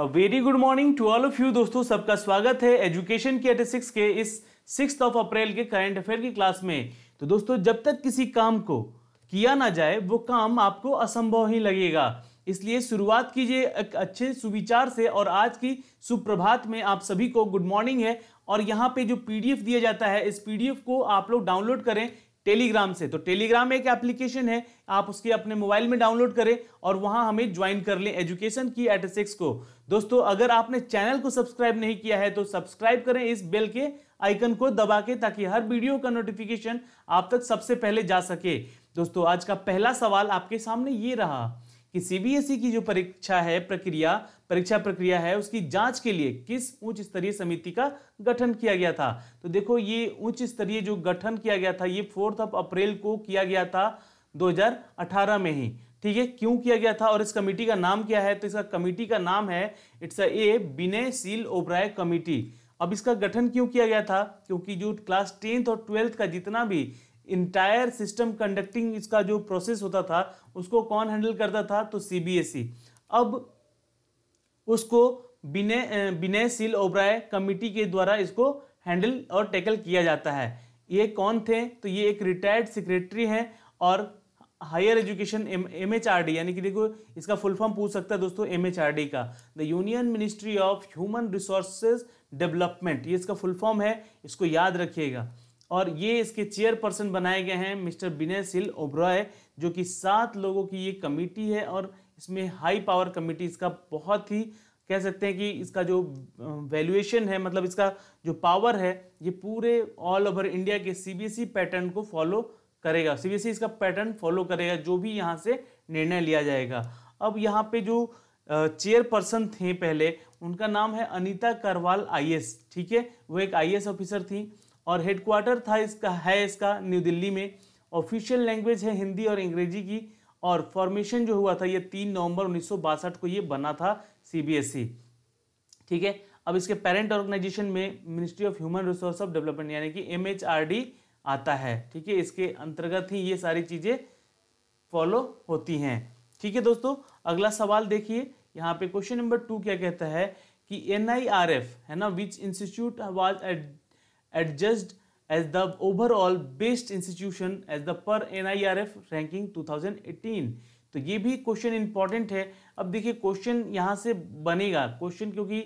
Very good morning to all of you दोस्तों, सबका स्वागत है एजुकेशन की 86 के इस 6 अप्रैल के करंट अफेयर की क्लास में। तो दोस्तों, जब तक किसी काम को किया ना जाए वो काम आपको असंभव ही लगेगा, इसलिए शुरुआत कीजिए एक अच्छे सुविचार से। और आज की सुप्रभात में आप सभी को गुड मॉर्निंग है। और यहाँ पे जो पीडीएफ दिया जाता है, इस पीडीएफ को आप लोग डाउनलोड करें टेलीग्राम से। तो टेलीग्राम एक एप्लीकेशन है, आप उसके अपने मोबाइल में डाउनलोड करें और वहां हमें ज्वाइन कर लें एजुकेशन की 86 को। दोस्तों, अगर आपने चैनल को सब्सक्राइब नहीं किया है तो सब्सक्राइब करें इस बेल के आइकन को दबा के, ताकि हर वीडियो का नोटिफिकेशन आप तक सबसे पहले जा सके। दोस्तों, आज का पहला सवाल आपके सामने ये रहा कि सीबीएसई की जो परीक्षा प्रक्रिया है उसकी जांच के लिए किस उच्च स्तरीय समिति का गठन किया गया था। तो देखो, ये उच्च स्तरीय जो गठन किया गया था ये 4 अप्रैल को किया गया था 2018 में ही। ठीक है, क्यों किया गया था और इस कमेटी का नाम क्या है? तो इसका कमेटी का नाम है it's a Binay seal O'Brien committee. अब इसका गठन क्यों किया गया था? क्योंकि जो क्लास 10th और 12th का जितना भी इंटायर सिस्टम कंडक्टिंग इसका जो प्रोसेस होता था उसको कौन हैंडल करता था? तो सीबीएसई। अब उसको बिनय सील ओब्राय कमेटी के द्वारा इसको हैंडल और टैकल किया जाता है। ये कौन थे? तो ये एक रिटायर्ड सेक्रेटरी हैं और हायर एजुकेशन एमएचआरडी, यानी कि देखो इसका फुल फॉर्म पूछ सकता है दोस्तों एमएचआरडी का, the union ministry of human resources development, ये इसका फुल फॉर्म है, इसको याद रखिएगा। और ये इसके चेयरपर्सन बनाए गए हैं मिस्टर बिनय सील ओब्राय, जो कि 7 लोगों की ये कमेटी है। और इसमें हाई पावर कमेटी, इसका बहुत ही कह सकते हैं कि इसका जो वैल्यूएशन है, मतलब इसका जो पावर है, ये पूरे ऑल ओवर इंडिया के सीबीएसई पैटर्न को फॉलो करेगा। सीबीएसई इसका पैटर्न फॉलो करेगा, जो भी यहाँ से निर्णय लिया जाएगा। अब यहाँ पे जो चेयरपर्सन थे पहले, उनका नाम है अनीता करवाल आईएएस। ठीक है, वो एक आईएएस ऑफिसर थी और हेडक्वार्टर था इसका न्यू दिल्ली में। ऑफिशियल लैंग्वेज है हिंदी और अंग्रेजी की। और फॉर्मेशन जो हुआ था ये 3 नवंबर 1962 को ये बना था सीबीएसई। ठीक है, अब इसके पेरेंट ऑर्गेनाइजेशन में ministry of human resource of development यानी कि एमएचआरडी आता है। ठीक है, इसके अंतर्गत ही ये सारी चीजें फॉलो होती हैं। ठीक है दोस्तों, अगला सवाल देखिए, यहाँ पे क्वेश्चन नंबर 2 क्या कहता है कि एनआईआरएफ है ना, which institute was adjudged as the overall best institution as the per NIRF ranking 2018। तो ये भी क्वेश्चन इंपॉर्टेंट है। अब देखिए क्वेश्चन यहाँ से बनेगा क्वेश्चन, क्योंकि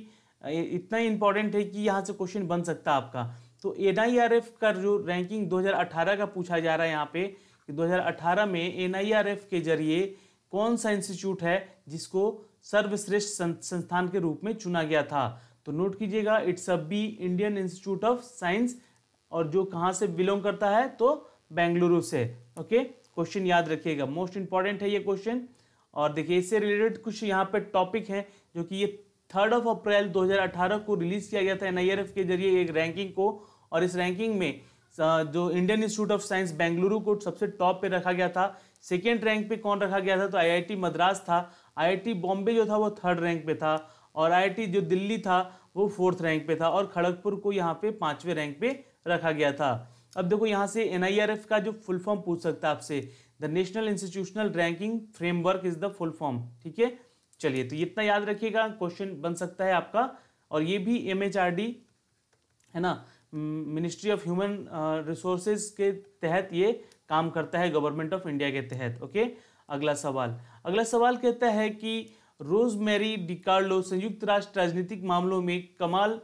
इतना इंपॉर्टेंट है कि यहाँ से क्वेश्चन बन सकता है आपका। तो NIRF का जो रैंकिंग 2018 का पूछा जा रहा है यहाँ पे कि 2018 में NIRF के जरिए कौन सा इंस्टीट्यूट है जिसको सर्वश्रेष्ठ संस्थान के रूप में चुना गया था। तो नोट कीजिएगा, it's a B Indian Institute of Science, और जो कहाँ से बिलोंग करता है? तो बेंगलुरु से। ओके, क्वेश्चन याद रखिएगा, मोस्ट इंपॉर्टेंट है ये क्वेश्चन। और देखिए इससे रिलेटेड कुछ यहाँ पे टॉपिक हैं जो कि ये 3 अप्रैल 2018 को रिलीज किया गया था एनआईआरएफ के जरिए एक रैंकिंग को। और इस रैंकिंग में जो Indian Institute of science Bengaluru को सबसे टॉप पे रखा गया था। सेकेंड रैंक पे कौन रखा गया था? तो आईआईटी मद्रास था। आईआईटी बॉम्बे जो था वो 3rd रैंक पे था, और आईआईटी जो दिल्ली था वो 4th रैंक पे था, और खड़गपुर को यहाँ पे 5वें रैंक पे रखा गया था। अब देखो यहाँ से एनआईआरएफ का जो फुल फॉर्म पूछ सकता है आपसे, the national institutional ranking framework is the full form. ठीक है, चलिए तो इतना याद रखिएगा, क्वेश्चन बन सकता है आपका। और ये भी एमएचआरडी है ना, मिनिस्ट्री ऑफ ह्यूमन रिसोर्सेज के तहत ये काम करता है, गवर्नमेंट ऑफ इंडिया के तहत। ओके, अगला सवाल कहता है कि रोजमेरी डिकार्लो संयुक्त राष्ट्र राजनीतिक मामलों में कमान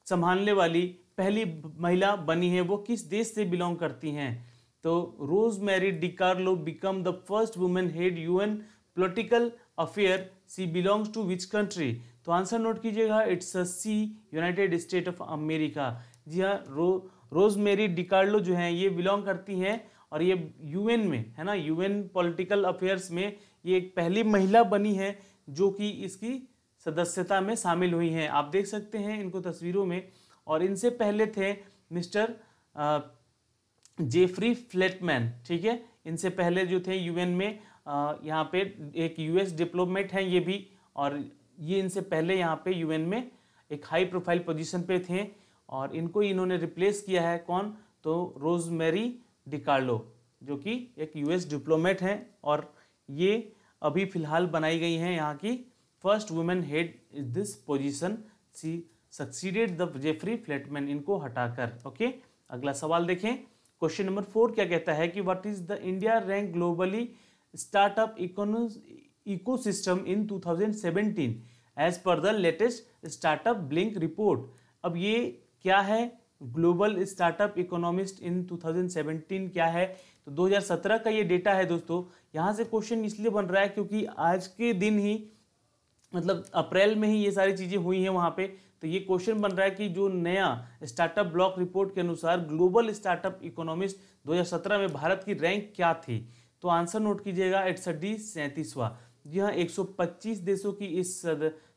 संभालने वाली पहली महिला बनी है, वो किस देश से बिलोंग करती हैं? तो Rosemary DiCarlo become the first women head UN political affair, she belongs to which country? तो आंसर नोट कीजिएगा, it's a C, United State of America. जी हाँ, रोजमेरी डिकार्लो जो है ये बिलोंग करती हैं और ये यूएन में है ना, यूएन पॉलिटिकल अफेयर्स में ये एक पहली महिला बनी है जो कि इसकी सदस्यता में शामिल हुई हैं। आप देख सकते हैं इनको तस्वीरों में। और इनसे पहले थे मिस्टर जेफरी फ्लेटमैन। ठीक है, इनसे पहले जो थे यूएन में यहाँ पे एक यूएस डिप्लोमेट हैं ये भी, और ये इनसे पहले यहाँ पे यूएन में एक हाई प्रोफाइल पोजीशन पे थे, और इनको इन्होंने रिप्लेस किया है कौन? तो रोजमेरी डिकार्लो, जो कि एक यूएस डिप्लोमेट हैं, और ये अभी फिलहाल बनाई गई हैं यहाँ की first women head is this position, she succeeded the Jeffrey Feltman, इनको हटाकर। ओके, अगला सवाल देखें। क्वेश्चन नंबर 4 क्या कहता है कि what is the India rank globally startup ecosystem in 2017 as per the latest startup blink report. अब ये क्या है, ग्लोबल स्टार्टअप इकोनॉमिस्ट इन 2017 क्या है, तो 2017 का ये डेटा है दोस्तों। यहाँ से क्वेश्चन इसलिए बन रहा है क्योंकि आज के दिन ही, मतलब अप्रैल में ही ये सारी चीज़ें हुई हैं वहाँ पे, तो ये क्वेश्चन बन रहा है कि जो नया स्टार्टअप ब्लॉक रिपोर्ट के अनुसार ग्लोबल स्टार्टअप इकोनॉमिस्ट 2017 में भारत की रैंक क्या थी। तो आंसर नोट कीजिएगा, इट्स 37वां। जी हाँ, 125 देशों की इस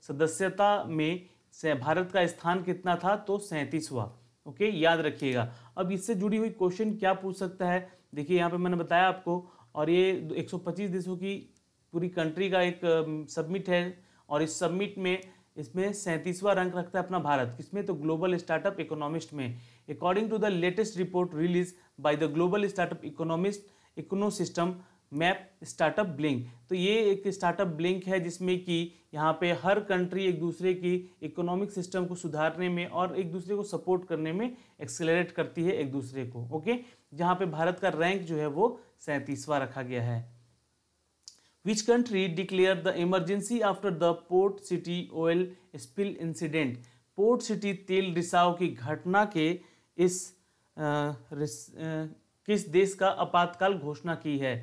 सदस्यता में से भारत का स्थान कितना था, तो 37वां। ओके, याद रखिएगा। अब इससे जुड़ी हुई क्वेश्चन क्या पूछ सकता है, देखिए यहाँ पे मैंने बताया आपको, और ये 125 देशों की पूरी कंट्री का एक सबमिट है, और इस सबमिट में इसमें 37वां रैंक रखता है अपना भारत, किसमें, तो ग्लोबल स्टार्टअप इकोनॉमिस्ट में। According to the latest report release by the global startup economist ecosystem map startup blink. तो ये एक स्टार्टअप ब्लिंक है जिसमें कि यहाँ पे हर कंट्री एक दूसरे की इकोनॉमिक सिस्टम को सुधारने में और एक दूसरे को सपोर्ट करने में एक्सेलरेट करती है एक दूसरे को। ओके, जहाँ पे भारत का रैंक जो है वो 37वां रखा गया है। Which country declared the emergency after the Port City oil spill incident? Port city तेल रिसाव की घटना के किस देश का आपातकाल घोषणा की है।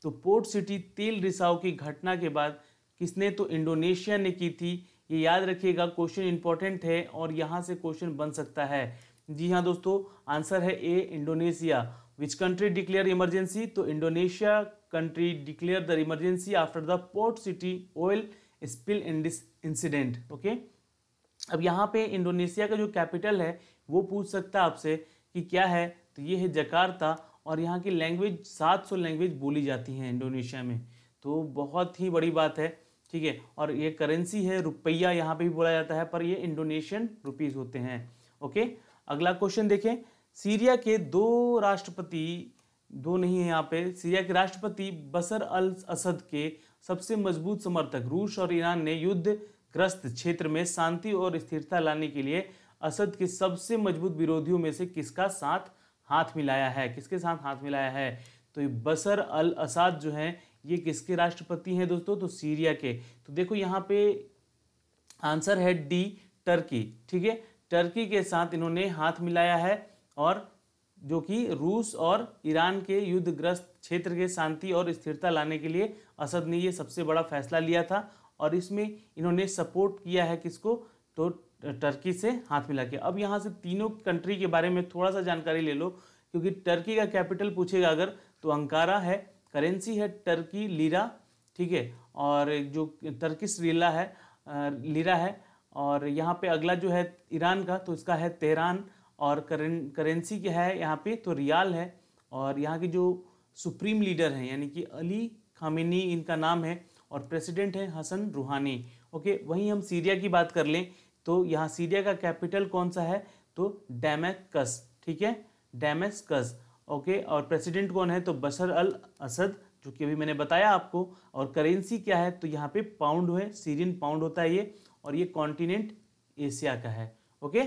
तो पोर्ट सिटी तेल रिसाव की घटना के बाद किसने, तो इंडोनेशिया ने की थी। ये याद रखिएगा, क्वेश्चन इंपॉर्टेंट है और यहाँ से क्वेश्चन बन सकता है। जी हाँ दोस्तों, आंसर है A, Indonesia. Which country declare emergency, तो Indonesia country declare the emergency after the port city oil spill incident. Okay, अब यहाँ पे इंडोनेशिया का जो कैपिटल है वो पूछ सकता है आपसे कि क्या है, तो ये है जकार्ता, और यहाँ की लैंग्वेज 700 लैंग्वेज बोली जाती हैं इंडोनेशिया में, तो बहुत ही बड़ी बात है। ठीक है, और ये करेंसी है रुपया, यहाँ पे भी बोला जाता है, पर ये इंडोनेशियन रुपीज होते हैं। ओके, अगला क्वेश्चन देखें। सीरिया के सीरिया के राष्ट्रपति बशर अल असद के सबसे मजबूत समर्थक रूस और ईरान ने युद्धग्रस्त क्षेत्र में शांति और स्थिरता लाने के लिए असद के सबसे मजबूत विरोधियों में से किसका साथ हाथ मिलाया है, किसके साथ हाथ मिलाया है। तो बशर अल असद जो हैं ये किसके राष्ट्रपति हैं दोस्तों, तो सीरिया के। तो देखो यहाँ पे आंसर है डी, टर्की। ठीक है, टर्की के साथ इन्होंने हाथ मिलाया है, और जो कि रूस और ईरान के युद्धग्रस्त क्षेत्र के शांति और स्थिरता लाने के लिए असद ने ये सबसे बड़ा फैसला लिया था, और इसमें इन्होंने सपोर्ट किया है किसको, तो टर्की से हाथ मिला के। अब यहाँ से तीनों कंट्री के बारे में थोड़ा सा जानकारी ले लो, क्योंकि टर्की का कैपिटल पूछेगा अगर, तो अंकारा है, करेंसी है टर्की लीरा। ठीक है, और जो टर्किश लीरा है, और यहाँ पे अगला जो है ईरान का, तो इसका है तेहरान, और करेंसी क्या है यहाँ पे, तो रियाल है, और यहाँ के जो सुप्रीम लीडर हैं यानी कि अली खामेनी इनका नाम है, और प्रेसिडेंट है हसन रूहानी। ओके, वहीं हम सीरिया की बात कर लें तो यहाँ सीरिया का कैपिटल कौन सा है, तो डेमेस्कस। ठीक है, डेमेस्कस। ओके, और प्रेसिडेंट कौन है, तो बशर अल असद, जो कि अभी मैंने बताया आपको। और करेंसी क्या है, तो यहाँ पे पाउंड है, सीरियन पाउंड होता है ये, और ये कॉन्टिनेंट एशिया का है। ओके,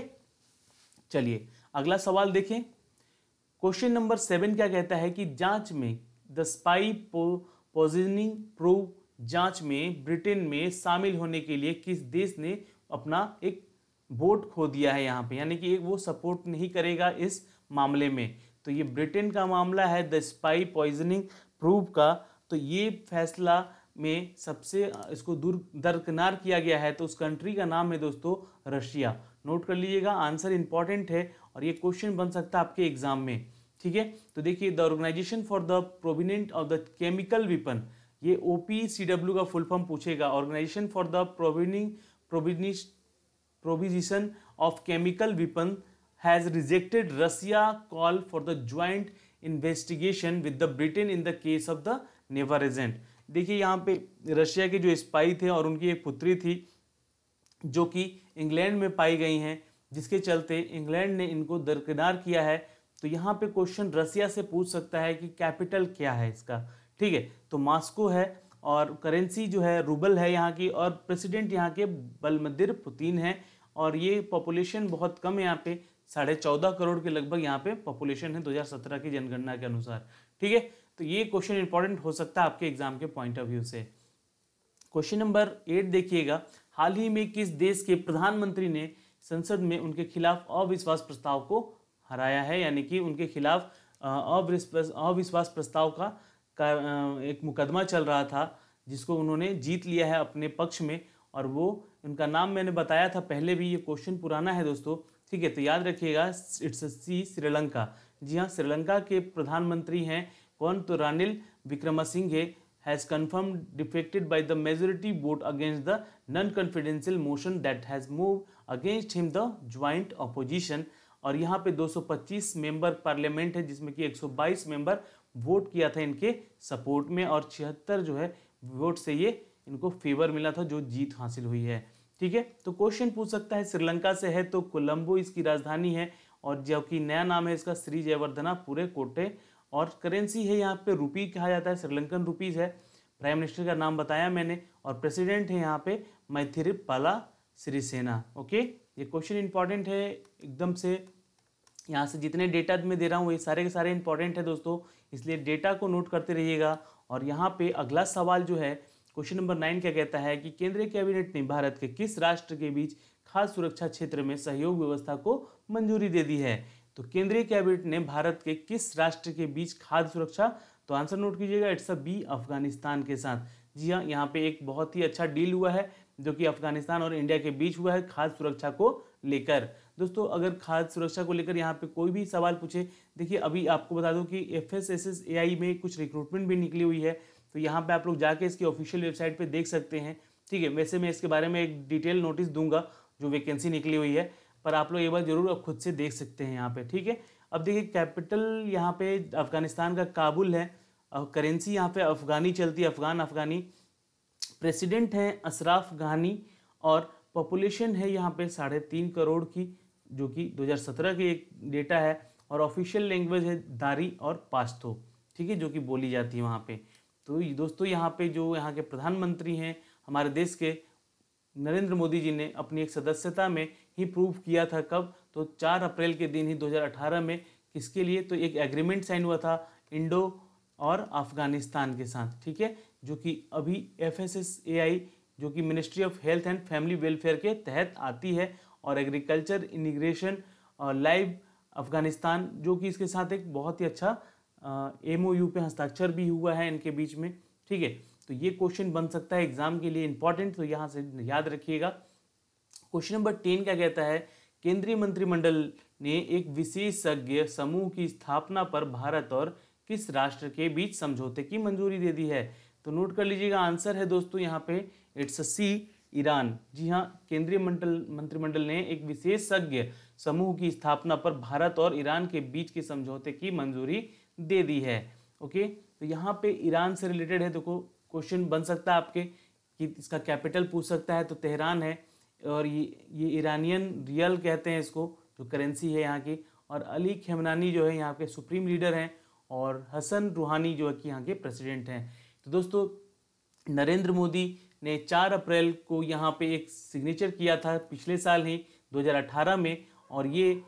चलिए अगला सवाल देखें। क्वेश्चन नंबर 7 क्या कहता है कि जांच में द स्पाई पॉइजनिंग प्रूव जांच में ब्रिटेन में शामिल होने के लिए किस देश ने अपना एक वोट खो दिया है यहाँ पे, यानी कि वो सपोर्ट नहीं करेगा इस मामले में। तो ये ब्रिटेन का मामला है द स्पाई पॉइजनिंग प्रूव का। तो ये फैसला में सबसे इसको दरकिनार किया गया है, तो उस कंट्री का नाम है दोस्तों रशिया। नोट कर लीजिएगा, आंसर इंपॉर्टेंट है और ये क्वेश्चन बन सकता है आपके एग्जाम में। ठीक है, तो देखिए द ऑर्गेनाइजेशन फॉर द प्रोविनेंट ऑफ द केमिकल वेपन, ये OPCW का फुल फॉर्म पूछेगा, organisation for the prohibition of chemical weapon has rejected Russia call for the joint investigation with the Britain in the case of the nerve agent. देखिए यहाँ पे Russia के जो spy थे और उनकी एक पुत्री थी जो कि इंग्लैंड में पाई गई हैं, जिसके चलते इंग्लैंड ने इनको दरकिनार किया है। तो यहाँ पे क्वेश्चन रसिया से पूछ सकता है कि कैपिटल क्या है इसका। ठीक है, तो मॉस्को है, और करेंसी जो है रूबल है यहाँ की, और प्रेसिडेंट यहाँ के व्लादिमीर पुतिन है। और ये पॉपुलेशन बहुत कम है यहाँ पे, 14.5 करोड़ के लगभग यहाँ पे पॉपुलेशन है 2017 की जनगणना के अनुसार। ठीक है, तो ये क्वेश्चन इंपॉर्टेंट हो सकता है आपके एग्जाम के पॉइंट ऑफ व्यू से। क्वेश्चन नंबर 8 देखिएगा, हाल ही में किस देश के प्रधानमंत्री ने संसद में उनके खिलाफ अविश्वास प्रस्ताव को हराया है, यानी कि उनके खिलाफ अविश्वास प्रस्ताव का एक मुकदमा चल रहा था जिसको उन्होंने जीत लिया है अपने पक्ष में, और वो उनका नाम मैंने बताया था पहले भी, ये क्वेश्चन पुराना है दोस्तों। ठीक है, तो याद रखिएगा, इट्स सी श्रीलंका। जी हाँ, श्रीलंका के प्रधानमंत्री हैं कौन, तो Ranil Wickremesinghe has confirmed defected by the majority vote against the non-confidential motion that has moved against him the joint opposition। और यहाँ पे 225 मेंबर पार्लियामेंट है जिसमें कि 122 मेंबर वोट किया था इनके सपोर्ट में, और 76 जो है वोट से ये इनको फेवर मिला था, जो जीत हासिल हुई है। ठीक है, तो क्वेश्चन पूछ सकता है श्रीलंका से है तो कोलंबो इसकी राजधानी है, और जो कि नया नाम है इसका श्री जयवर्धना पुरे कोटे, और करेंसी है यहाँ पे रुपी कहा जाता है, श्रीलंकन रुपीज है। प्राइम मिनिस्टर का नाम बताया मैंने, और प्रेसिडेंट है यहाँ पे मैथिरिपाला सिरिसेना। ओके, ये क्वेश्चन इंपॉर्टेंट है एकदम से। यहाँ से जितने डेटा मैं दे रहा हूँ ये सारे के सारे इंपॉर्टेंट है दोस्तों, इसलिए डेटा को नोट करते रहिएगा। और यहाँ पे अगला सवाल जो है क्वेश्चन नंबर 9 क्या कहता है कि केंद्रीय कैबिनेट ने भारत के किस राष्ट्र के बीच खाद्य सुरक्षा क्षेत्र में सहयोग व्यवस्था को मंजूरी दे दी है। तो केंद्रीय कैबिनेट ने भारत के किस राष्ट्र के बीच खाद्य सुरक्षा, तो आंसर नोट कीजिएगा, इट्स अ बी, अफगानिस्तान के साथ। जी हाँ, यहाँ पे एक बहुत ही अच्छा डील हुआ है जो कि अफगानिस्तान और इंडिया के बीच हुआ है खाद्य सुरक्षा को लेकर। दोस्तों अगर खाद्य सुरक्षा को लेकर यहाँ पे कोई भी सवाल पूछे, देखिए अभी आपको बता दूं कि FSSAI में कुछ रिक्रूटमेंट भी निकली हुई है, तो यहाँ पे आप लोग जाके इसकी ऑफिशियल वेबसाइट पे देख सकते हैं। ठीक है, वैसे मैं इसके बारे में एक डिटेल नोटिस दूंगा जो वैकेंसी निकली हुई है, पर आप लोग एक बार जरूर अब खुद से देख सकते हैं यहाँ पे। ठीक है, अब देखिए कैपिटल यहाँ पे अफगानिस्तान का काबुल है, करेंसी यहाँ पे अफगानी चलती है, अफगानी। प्रेसिडेंट हैं अशरफ घानी, और पॉपुलेशन है यहाँ पे 3.5 करोड़ की, जो कि 2017 की एक डेटा है, और ऑफिशियल लैंग्वेज है दारी और पाश्तो। ठीक है, जो कि बोली जाती है वहाँ पे। तो दोस्तों यहाँ पे जो यहाँ के प्रधानमंत्री हैं हमारे देश के नरेंद्र मोदी जी ने अपनी एक सदस्यता में ही प्रूव किया था, कब, तो 4 अप्रैल के दिन ही 2018 में। किसके लिए, तो एक एग्रीमेंट साइन हुआ था इंडो और अफगानिस्तान के साथ। ठीक है, जो कि अभी FSSAI जो कि ministry of health and family welfare के तहत आती है, और एग्रीकल्चर इमिग्रेशन और लाइव अफगानिस्तान जो कि इसके साथ एक बहुत ही अच्छा MOU पे हस्ताक्षर भी हुआ है इनके बीच में। ठीक है, तो ये क्वेश्चन बन सकता है एग्जाम के लिए इंपॉर्टेंट, तो यहाँ से याद रखिएगा। क्वेश्चन नंबर 10 क्या कहता है, केंद्रीय मंत्रिमंडल ने एक विशेषज्ञ समूह की स्थापना पर भारत और किस राष्ट्र के बीच समझौते की मंजूरी दे दी है। तो नोट कर लीजिएगा, आंसर है दोस्तों यहाँ पे इट्स सी, ईरान। जी हाँ, केंद्रीय मंत्रिमंडल ने एक विशेषज्ञ समूह की स्थापना पर भारत और ईरान के बीच के समझौते की मंजूरी दे दी है। ओके, तो यहाँ पे ईरान से रिलेटेड है, देखो क्वेश्चन बन सकता है आपके कि इसका कैपिटल पूछ सकता है, तो तेहरान है, और ये ईरानियन रियल कहते हैं इसको, जो करेंसी है यहाँ की। और अली खमेनी जो है यहाँ के सुप्रीम लीडर हैं, और हसन रूहानी जो है कि यहाँ के प्रेसिडेंट हैं। तो दोस्तों नरेंद्र मोदी ने 4 अप्रैल को यहाँ पे एक सिग्नेचर किया था पिछले साल ही 2018 में, और ये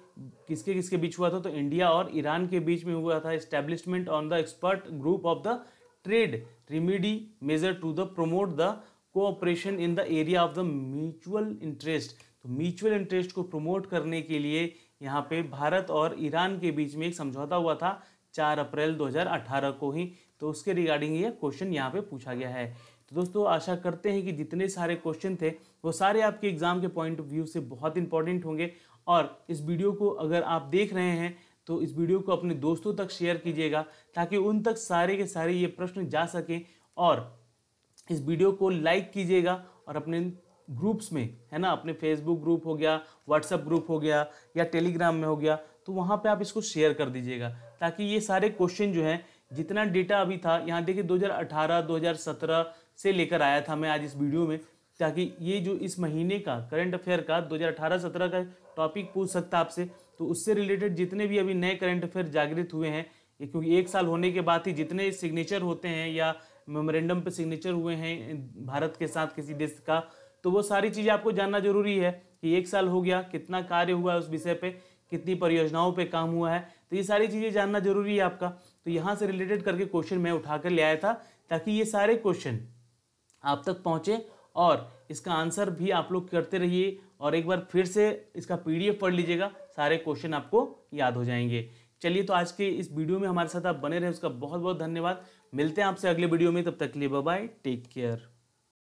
किसके किसके बीच हुआ था, तो इंडिया और ईरान के बीच में हुआ था। Establishment on the expert group of the trade remedy measure to the promote the cooperation in the area of the mutual interest. तो म्यूचुअल इंटरेस्ट को प्रमोट करने के लिए यहाँ पे भारत और ईरान के बीच में एक समझौता हुआ था 4 अप्रैल 2018 को ही, तो उसके रिगार्डिंग ये क्वेश्चन यहाँ पे पूछा गया है। तो दोस्तों आशा करते हैं कि जितने सारे क्वेश्चन थे वो सारे आपके एग्जाम के पॉइंट ऑफ व्यू से बहुत इंपॉर्टेंट होंगे, और इस वीडियो को अगर आप देख रहे हैं तो इस वीडियो को अपने दोस्तों तक शेयर कीजिएगा ताकि उन तक सारे के सारे ये प्रश्न जा सकें, और इस वीडियो को लाइक कीजिएगा, और अपने ग्रुप्स में, है ना, अपने फेसबुक ग्रुप हो गया, व्हाट्सएप ग्रुप हो गया, या टेलीग्राम में हो गया, तो वहाँ पे आप इसको शेयर कर दीजिएगा, ताकि ये सारे क्वेश्चन जो हैं, जितना डेटा अभी था, यहाँ देखिए 2018 2017 से लेकर आया था मैं आज इस वीडियो में, ताकि ये जो इस महीने का करंट अफेयर का 2018-17 का टॉपिक पूछ सकता आपसे, तो उससे रिलेटेड जितने भी अभी नए करंट अफेयर जागृत हुए हैं, क्योंकि 1 साल होने के बाद ही जितने सिग्नेचर होते हैं या मेमोरेंडम पे सिग्नेचर हुए हैं भारत के साथ किसी देश का, तो वो सारी चीज़ें आपको जानना जरूरी है कि 1 साल हो गया, कितना कार्य हुआ है उस विषय पे, कितनी परियोजनाओं पे काम हुआ है, तो ये सारी चीज़ें जानना जरूरी है आपका। तो यहाँ से रिलेटेड करके क्वेश्चन मैं उठा कर ले आया था ताकि ये सारे क्वेश्चन आप तक पहुँचे और इसका आंसर भी आप लोग करते रहिए और एक बार फिर से इसका PDF पढ़ लीजिएगा, सारे क्वेश्चन आपको याद हो जाएंगे। चलिए, तो आज के इस वीडियो में हमारे साथ आप बने रहे, उसका बहुत बहुत धन्यवाद। मिलते हैं आपसे अगले वीडियो में, तब तक के लिए बाय बाय, टेक केयर।